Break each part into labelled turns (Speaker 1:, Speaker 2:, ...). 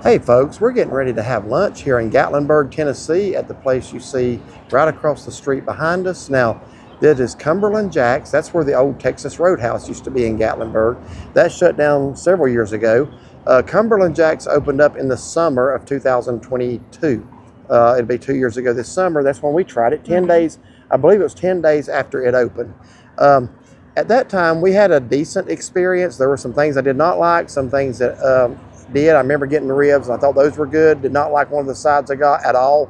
Speaker 1: Hey folks, we're getting ready to have lunch here in Gatlinburg, Tennessee at the place you see right across the street behind us. Now, that is Cumberland Jack's. That's where the old Texas Roadhouse used to be in Gatlinburg. That shut down several years ago. Cumberland Jack's opened up in the summer of 2022. It'll be 2 years ago this summer. That's when we tried it. 10 days, I believe it was 10 days after it opened. At that time, we had a decent experience. There were some things I did not like, some things that did. I remember getting the ribs, and I thought those were good. Did not like one of the sides I got at all.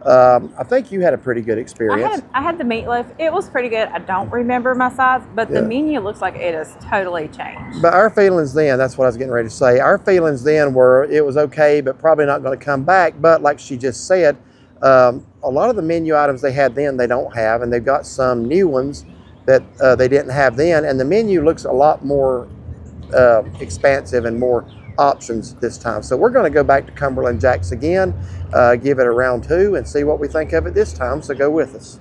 Speaker 1: I think you had a pretty good experience.
Speaker 2: I had the meatloaf. It was pretty good. I don't remember my size, but the menu looks like it has totally changed.
Speaker 1: But our feelings then, that's what I was getting ready to say. Our feelings then were it was okay, but probably not going to come back. But like she just said, a lot of the menu items they had then, they don't have, and they've got some new ones that they didn't have then. And the menu looks a lot more expansive and more options this time. So we're going to go back to Cumberland Jack's again, give it a round 2 and see what we think of it this time. So go with us.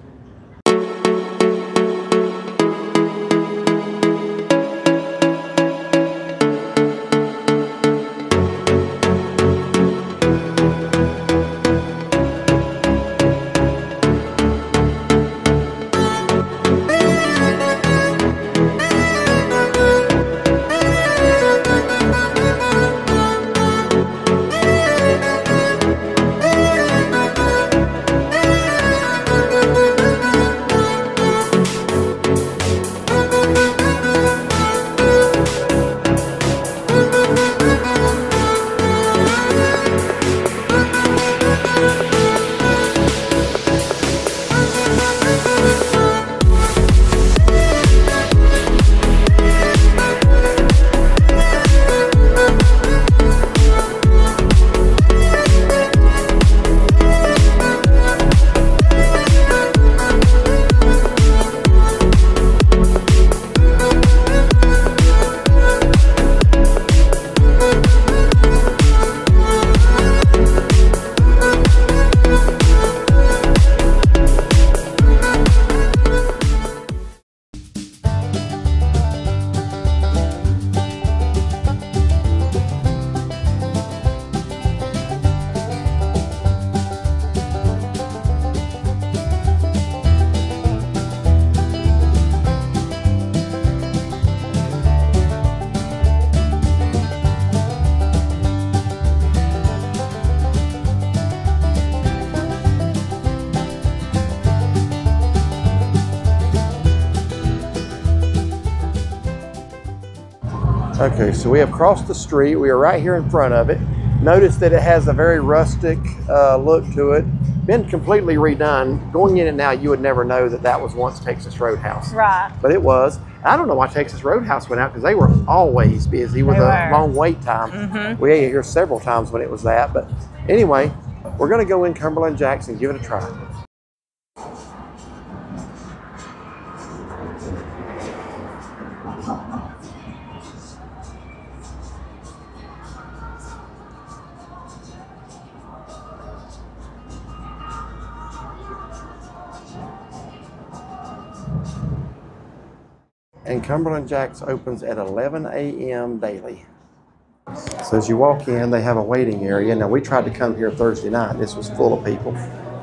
Speaker 1: Okay, so we have crossed the street. We are right here in front of it. Notice that it has a very rustic look to it. Been completely redone. Going in it now, you would never know that that was once Texas Roadhouse.
Speaker 2: Right.
Speaker 1: But it was. I don't know why Texas Roadhouse went out, because they were always busy with a long wait time. We ate here several times when it was that. But anyway, we're going to go in Cumberland Jack's and give it a try. And Cumberland Jack's opens at 11 a.m. daily. So as you walk in, they have a waiting area. Now we tried to come here Thursday night. This was full of people,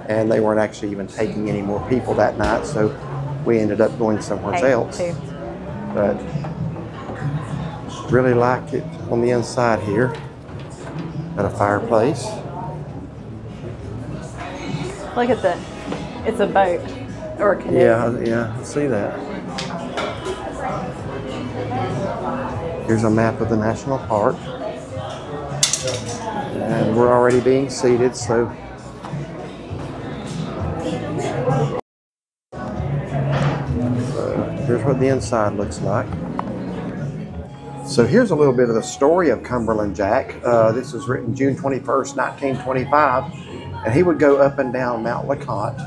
Speaker 1: and they weren't actually even taking any more people that night. So we ended up going somewhere else. But really like it on the inside here. Got a fireplace.
Speaker 2: Look at it's a boat or a canoe.
Speaker 1: Yeah, I see that. Here's a map of the national park. And we're already being seated, so here's what the inside looks like. So here's a little bit of the story of Cumberland Jack. This was written June 21st, 1925, and he would go up and down Mount LeConte.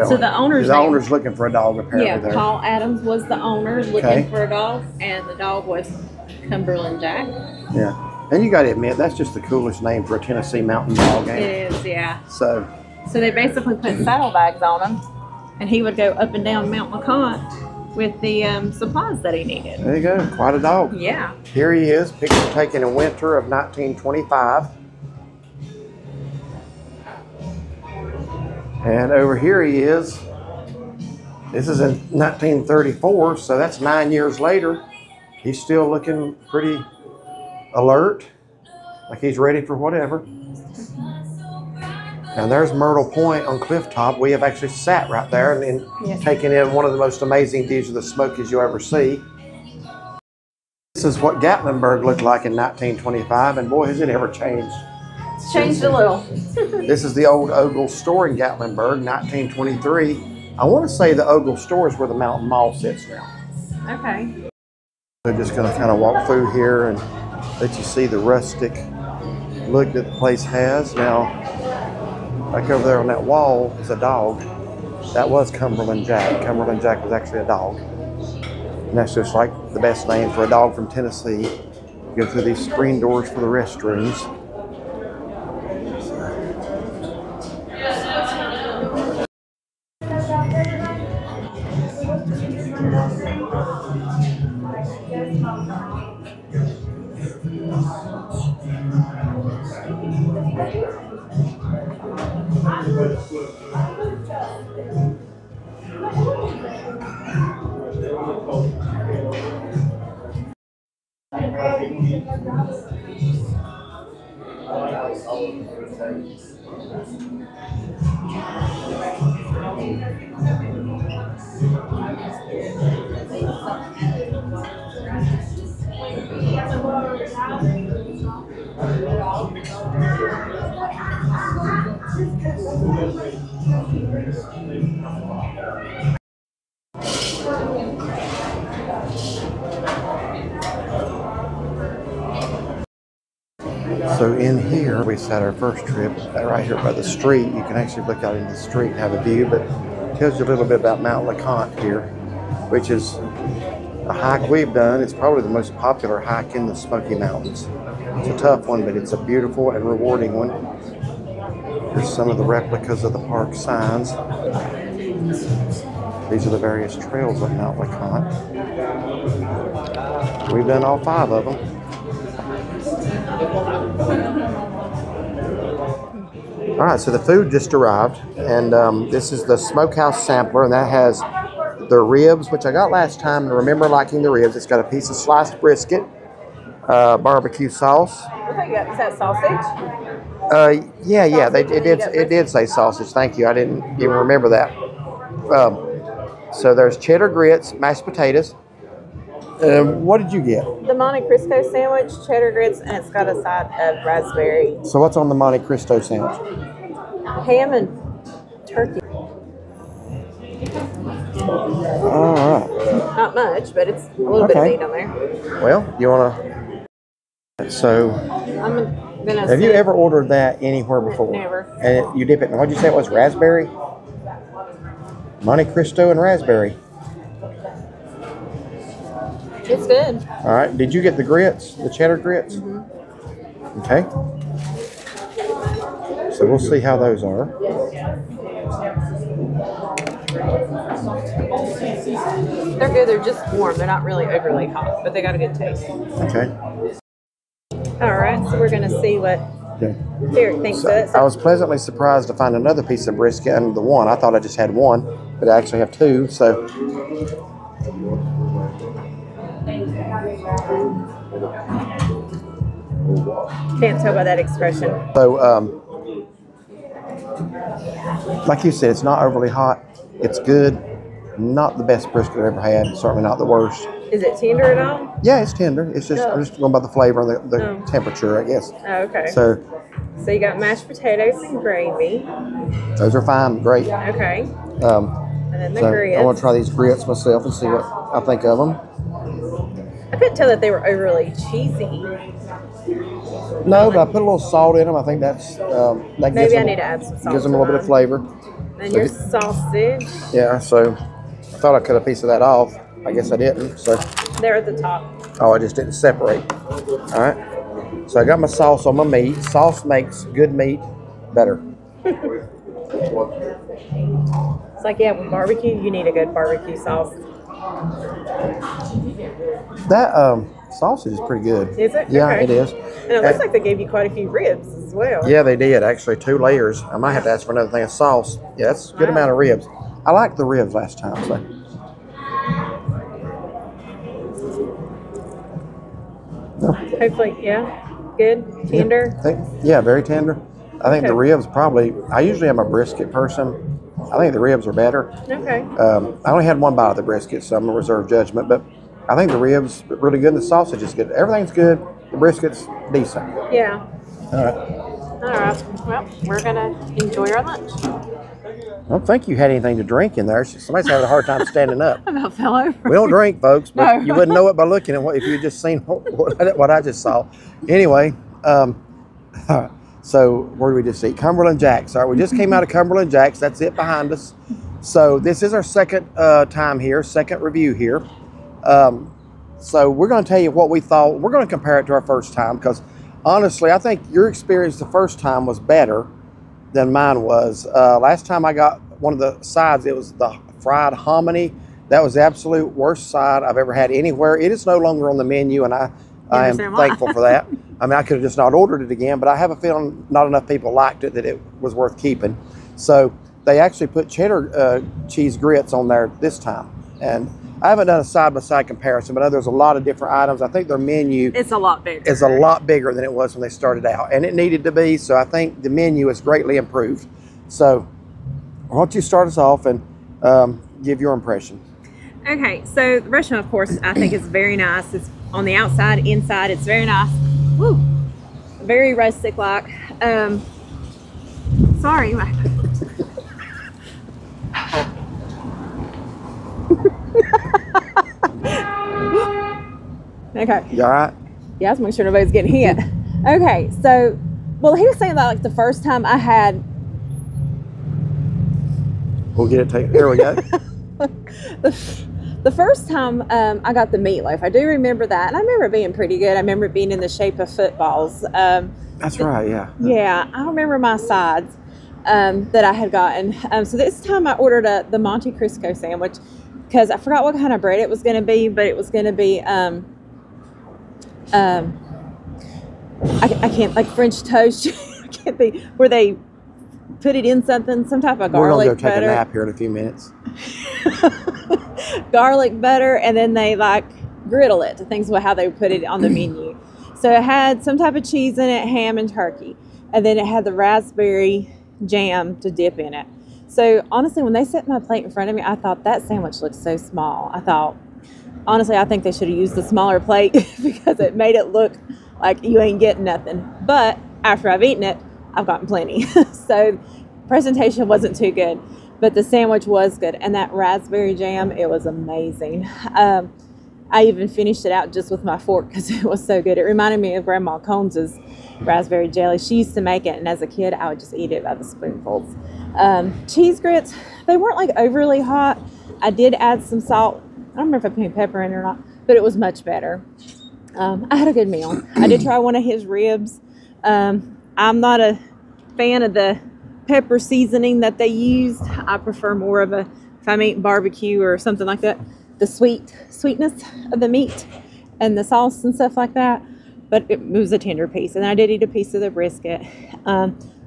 Speaker 2: So the owner's
Speaker 1: looking for a dog, apparently.
Speaker 2: Yeah,
Speaker 1: there.
Speaker 2: Paul Adams was the owner looking for a dog, and the dog was Cumberland Jack.
Speaker 1: Yeah, and you got to admit, that's just the coolest name for a Tennessee mountain dog.
Speaker 2: It is, yeah.
Speaker 1: So
Speaker 2: they basically put saddlebags on him, and he would go up and down Mount LeConte with the supplies that he needed.
Speaker 1: There you go, quite a dog.
Speaker 2: Yeah.
Speaker 1: Here he is, picture taken in winter of 1925. And over here he is. This is in 1934, so that's 9 years later. He's still looking pretty alert, like he's ready for whatever. And there's Myrtle Point on Cliff Top. We have actually sat right there and taken in one of the most amazing views of the Smokies you'll ever see. This is what Gatlinburg looked like in 1925, and boy, has it ever changed.
Speaker 2: It's changed a little.
Speaker 1: This is the old Ogle store in Gatlinburg, 1923. I want to say the Ogle store is where the Mountain Mall sits now.
Speaker 2: Okay.
Speaker 1: We're just going to kind of walk through here and let you see the rustic look that the place has. Now, back over there on that wall is a dog. That was Cumberland Jack. Cumberland Jack was actually a dog. And that's just like the best name for a dog from Tennessee. You go through these screen doors for the restrooms. So in here, we sat our first trip right here by the street. You can actually look out into the street and have a view, but it tells you a little bit about Mount LeConte here, which is a hike we've done. It's probably the most popular hike in the Smoky Mountains. It's a tough one, but it's a beautiful and rewarding one. Here's some of the replicas of the park signs. These are the various trails of Mount LeConte. We've done all 5 of them. All right, so the food just arrived, and this is the Smokehouse Sampler, and that has the ribs, which I got last time and remember liking the ribs. It's got a piece of sliced brisket, barbecue sauce.
Speaker 2: Is that sausage?
Speaker 1: Yeah, it did say sausage. Thank you. I didn't even remember that. So there's cheddar grits, mashed potatoes. What did you get?
Speaker 2: The Monte Cristo sandwich, cheddar grits, and it's got a side of raspberry.
Speaker 1: So what's on the Monte Cristo sandwich?
Speaker 2: Ham and turkey.
Speaker 1: All right.
Speaker 2: Not much, but it's a little bit of meat on there.
Speaker 1: Well, you want to... So...
Speaker 2: I'm gonna
Speaker 1: have you ever ordered that anywhere before?
Speaker 2: Never.
Speaker 1: And you dip it in... What did you say it was? Raspberry? Monte Cristo and raspberry.
Speaker 2: It's good.
Speaker 1: All right. Did you get the grits? The cheddar grits?
Speaker 2: Mm-hmm.
Speaker 1: Okay. So we'll see how those are.
Speaker 2: They're good. They're just warm. They're not really overly hot, but they got a good taste.
Speaker 1: Okay.
Speaker 2: All right. So we're going to see what Derek thinks of it.
Speaker 1: I was pleasantly surprised to find another piece of brisket under the one. I thought I just had one, but I actually have 2. So...
Speaker 2: Can't tell by that expression.
Speaker 1: So, like you said, it's not overly hot. It's good. Not the best brisket I've ever had. Certainly not the worst.
Speaker 2: Is it tender at all?
Speaker 1: Yeah, it's tender. It's just I'm just going by the flavor and the temperature, I guess.
Speaker 2: Oh, okay.
Speaker 1: So
Speaker 2: you got mashed potatoes and gravy.
Speaker 1: Those are fine. Great.
Speaker 2: Okay. And then the grits.
Speaker 1: I want to try these grits myself and see what I think of them.
Speaker 2: I couldn't tell that they were overly cheesy.
Speaker 1: No, but I put a little salt in them. I think that's that
Speaker 2: maybe I need to add some salt.
Speaker 1: Gives them a little bit of flavor.
Speaker 2: And your sausage.
Speaker 1: Yeah, so I thought I cut a piece of that off. I guess I didn't. So
Speaker 2: they're at the top.
Speaker 1: Oh, I just didn't separate. All right. So I got my sauce on my meat. Sauce makes good meat better.
Speaker 2: It's like, yeah, with barbecue, you need a good barbecue sauce.
Speaker 1: That sausage is pretty good.
Speaker 3: Is it?
Speaker 1: Yeah,
Speaker 3: Okay.
Speaker 1: it is.
Speaker 3: And it looks like they gave you quite a few ribs as well.
Speaker 1: Yeah, they did actually, 2 layers. I might have to ask for another thing of sauce. Yeah, that's a good amount of ribs. I liked the ribs last time. So.
Speaker 3: Hopefully, yeah. Good, tender.
Speaker 1: Yeah, very tender. I think
Speaker 3: Okay.
Speaker 1: the ribs probably, I usually am a brisket person. I think the ribs are better.
Speaker 3: Okay.
Speaker 1: I only had one bite of the brisket, so I'm going to reserve judgment. But I think the ribs are really good and the sausage is good. Everything's good. The brisket's decent.
Speaker 3: Yeah.
Speaker 1: All right.
Speaker 3: All right. Well, we're going to enjoy our lunch.
Speaker 1: I don't think you had anything to drink in there. Somebody's having a hard time standing up.
Speaker 2: I about fell over.
Speaker 1: We don't drink, folks, but
Speaker 2: No.
Speaker 1: you wouldn't know it by looking at what if you had just seen what I just saw. Anyway, all right. So where did we just see? Cumberland Jacks. All right, we just came out of Cumberland Jacks. That's it behind us. So this is our second time here, second review here. So we're going to tell you what we thought. We're going to compare it to our first time because honestly, I think your experience the first time was better than mine was. Last time I got one of the sides, it was the fried hominy. That was the absolute worst side I've ever had anywhere. It is no longer on the menu, and I am thankful for that. I mean, I could have just not ordered it again, but I have a feeling not enough people liked it that it was worth keeping. So they actually put cheddar cheese grits on there this time. And I haven't done a side-by-side comparison, but I know there's a lot of different items. I think their menu
Speaker 2: It's a lot bigger.
Speaker 1: is a lot bigger than it was when they started out, and it needed to be. So I think the menu is greatly improved. So why don't you start us off and give your impression?
Speaker 3: Okay, so the restaurant, of course, I think is very nice. It's on the outside, inside, it's very nice. Woo! Very rustic-like. Sorry. Okay.
Speaker 1: You all right?
Speaker 3: Yeah, let's make sure nobody's getting hit. Okay, so, well, he was saying that like the first time I had,
Speaker 1: We'll get it taken. There we go.
Speaker 3: the first time I got the meatloaf, I do remember that, and I remember it being pretty good. I remember it being in the shape of footballs.
Speaker 1: That's right, yeah.
Speaker 3: Yeah, I remember my sides that I had gotten. So this time I ordered the Monte Cristo sandwich because I forgot what kind of bread it was going to be, but it was going to be I can't, like French toast. I can't be where they put it in something, some type of
Speaker 1: We're
Speaker 3: garlic
Speaker 1: going to go take
Speaker 3: butter.
Speaker 1: a nap here in a few minutes.
Speaker 3: Garlic butter, and then they like griddle it. I think is how they put it on the menu. So it had some type of cheese in it, ham and turkey, and then it had the raspberry jam to dip in it. So honestly, when they set my plate in front of me, I thought that sandwich looked so small. Honestly, I think they should have used the smaller plate because it made it look like you ain't getting nothing. But after I've eaten it, I've gotten plenty. So presentation wasn't too good, but the sandwich was good. And that raspberry jam, it was amazing. I even finished it out just with my fork because it was so good. It reminded me of Grandma Combs's raspberry jelly. She used to make it, and as a kid, I would just eat it by the spoonfuls. Cheese grits, they weren't like overly hot. I did add some salt. I don't remember if I put pepper in it or not, but it was much better. I had a good meal. I did try one of his ribs. I'm not a fan of the pepper seasoning that they used. I prefer more of if I'm eating barbecue or something like that, the sweetness of the meat and the sauce and stuff like that. But it was a tender piece, and I did eat a piece of the brisket.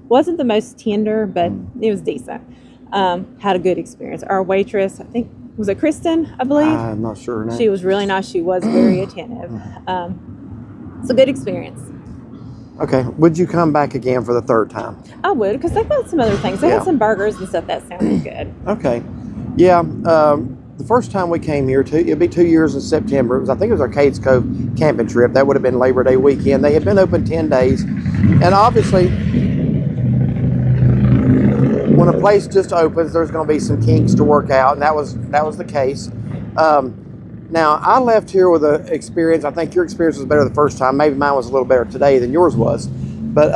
Speaker 3: Wasn't the most tender, but it was decent. Had a good experience. Our waitress, I think, was it Kristen, I believe?
Speaker 1: I'm not sure. No.
Speaker 3: She was really nice. She was very attentive. It's a good experience.
Speaker 1: Okay. Would you come back again for the third time?
Speaker 3: I would, because they got some other things. They had some burgers and stuff that sounded good.
Speaker 1: Okay. Yeah. The first time we came here, it'd be 2 years in September. I think it was Arcades Cove camping trip. That would have been Labor Day weekend. They had been open 10 days. And obviously, when a place just opens, there's going to be some kinks to work out, and that was the case. Now, I left here with an experience. I think your experience was better the first time. Maybe mine was a little better today than yours was. But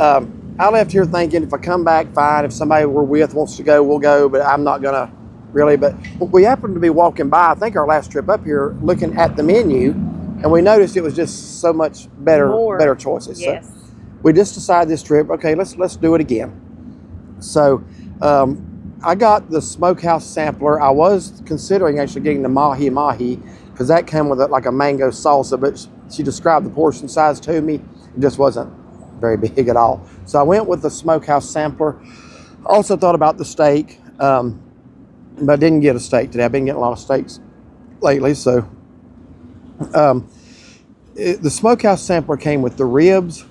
Speaker 1: I left here thinking if I come back, fine. If somebody we're with wants to go, we'll go. But I'm not going to really. But we happened to be walking by, I think our last trip up here, looking at the menu, and we noticed it was just so much better choices.
Speaker 3: Yes.
Speaker 1: So we just decided this trip, okay, let's do it again. So I got the smokehouse sampler. I was considering actually getting the mahi mahi because that came with like a mango salsa, but she described the portion size to me. It just wasn't very big at all. So I went with the smokehouse sampler. Also thought about the steak, but I didn't get a steak today. I've been getting a lot of steaks lately. So the smokehouse sampler came with the ribs,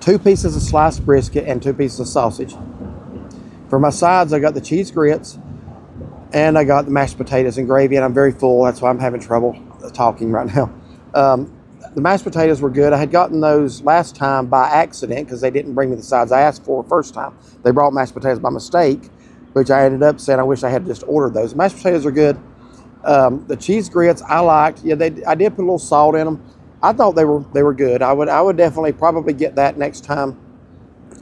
Speaker 1: 2 pieces of sliced brisket, and 2 pieces of sausage. For my sides, I got the cheese grits, and I got the mashed potatoes and gravy, and I'm very full. That's why I'm having trouble talking right now. The mashed potatoes were good. I had gotten those last time by accident because they didn't bring me the sides I asked for first time. They brought mashed potatoes by mistake, which I ended up saying I wish I had just ordered those. Mashed potatoes are good. The cheese grits I liked. Yeah, I did put a little salt in them. I thought they were good. I would definitely probably get that next time.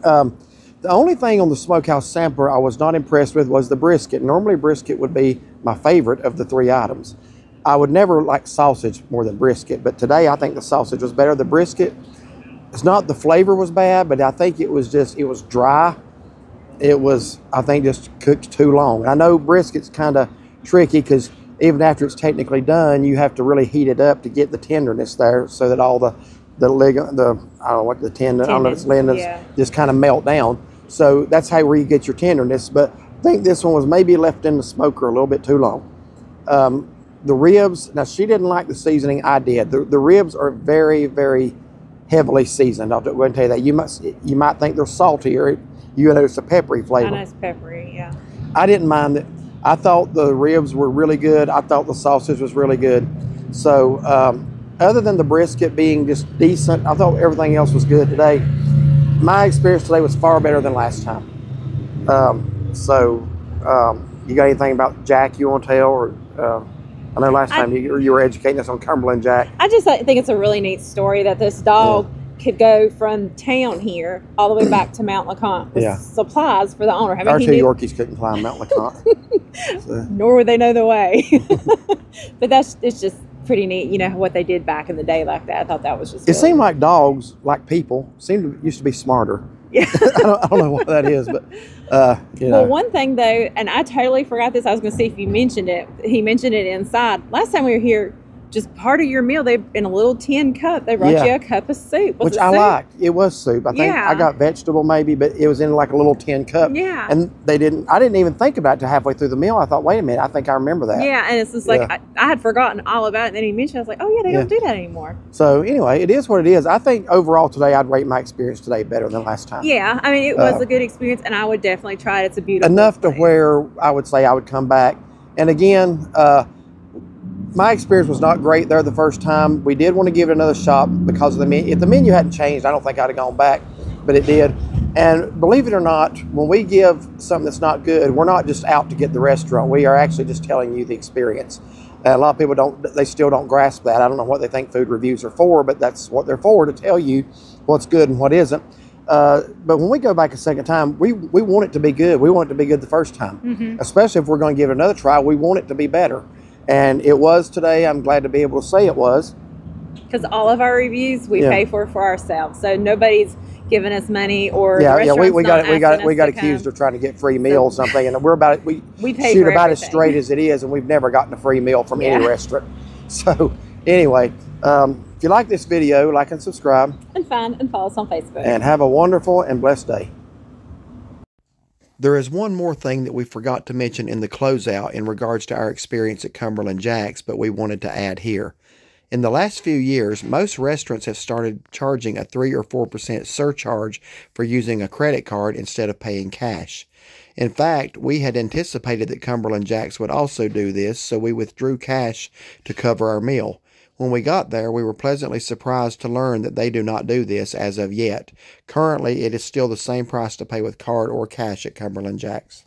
Speaker 1: The only thing on the smokehouse sampler I was not impressed with was the brisket. Normally brisket would be my favorite of the 3 items. I would never like sausage more than brisket, but today I think the sausage was better. The brisket, it's not the flavor was bad, but I think it was dry. It was, I think, just cooked too long. I know brisket's kind of tricky because even after it's technically done, you have to really heat it up to get the tenderness there so that all the ligament, I don't know what the tendon, I don't know if it's ligaments,
Speaker 3: yeah,
Speaker 1: just kind of melt down. So that's where you get your tenderness. But I think this one was maybe left in the smoker a little bit too long. The ribs, now she didn't like the seasoning, I did. The ribs are very, very heavily seasoned. I'll go and tell you that. You might think they're salty, or you know it's a peppery flavor.
Speaker 3: I know it's peppery, yeah.
Speaker 1: I didn't mind it. I thought the ribs were really good. I thought the sausage was really good. So other than the brisket being just decent, I thought everything else was good today. My experience today was far better than last time. You got anything about Jack you want to tell? Or I know last time you were educating us on Cumberland Jack.
Speaker 3: I just think it's a really neat story that this dog could go from town here all the way back to Mount LeConte with supplies for the owner. I mean,
Speaker 1: our 2 Yorkies couldn't climb Mount LeConte. So.
Speaker 3: Nor would they know the way. But it's just pretty neat, you know, what they did back in the day like that. I thought that was just
Speaker 1: It seemed like dogs, like people, used to be smarter.
Speaker 3: Yeah.
Speaker 1: I don't know what that is, but you know.
Speaker 3: Well, one thing though, and I totally forgot this. I was going to see if you mentioned it. He mentioned it inside. Last time we were here, just part of your meal, they in a little tin cup, they brought you a cup of soup.
Speaker 1: Which I liked. It was soup. I think I got vegetable maybe, but it was in like a little tin cup.
Speaker 3: Yeah.
Speaker 1: And I didn't even think about it till halfway through the meal. I thought, wait a minute, I think I remember that.
Speaker 3: Yeah, and it's just like, I had forgotten all about it. And then he mentioned, I was like, oh yeah, they don't do that anymore.
Speaker 1: So anyway, it is what it is. I think overall today, I'd rate my experience today better than last time.
Speaker 3: Yeah, I mean, it was a good experience, and I would definitely try it. It's a beautiful
Speaker 1: enough
Speaker 3: place.
Speaker 1: To where I would say I would come back. And again, my experience was not great there the first time. We did want to give it another shot because of the menu. If the menu hadn't changed, I don't think I'd have gone back, but it did. And believe it or not, when we give something that's not good, we're not just out to get the restaurant. We are actually just telling you the experience. A lot of people they still don't grasp that. I don't know what they think food reviews are for, but that's what they're for, to tell you what's good and what isn't. But when we go back a second time, we want it to be good. We want it to be good the first time, especially if we're going to give it another try. We want it to be better. And it was today. I'm glad to be able to say it was.
Speaker 3: Because all of our reviews we pay for ourselves. So nobody's giving us money or the
Speaker 1: we got accused of trying to get free meal or something, and we're about it. We
Speaker 3: pay
Speaker 1: shoot
Speaker 3: for
Speaker 1: about
Speaker 3: everything.
Speaker 1: as straight as it is, and we've never gotten a free meal from any restaurant. So anyway, if you like this video, like and subscribe,
Speaker 3: and find and follow us on Facebook.
Speaker 1: And have a wonderful and blessed day. There is one more thing that we forgot to mention in the closeout in regards to our experience at Cumberland Jack's, but we wanted to add here. In the last few years, most restaurants have started charging a 3 or 4% surcharge for using a credit card instead of paying cash. In fact, we had anticipated that Cumberland Jack's would also do this, so we withdrew cash to cover our meal. When we got there, we were pleasantly surprised to learn that they do not do this as of yet. Currently, it is still the same price to pay with card or cash at Cumberland Jack's.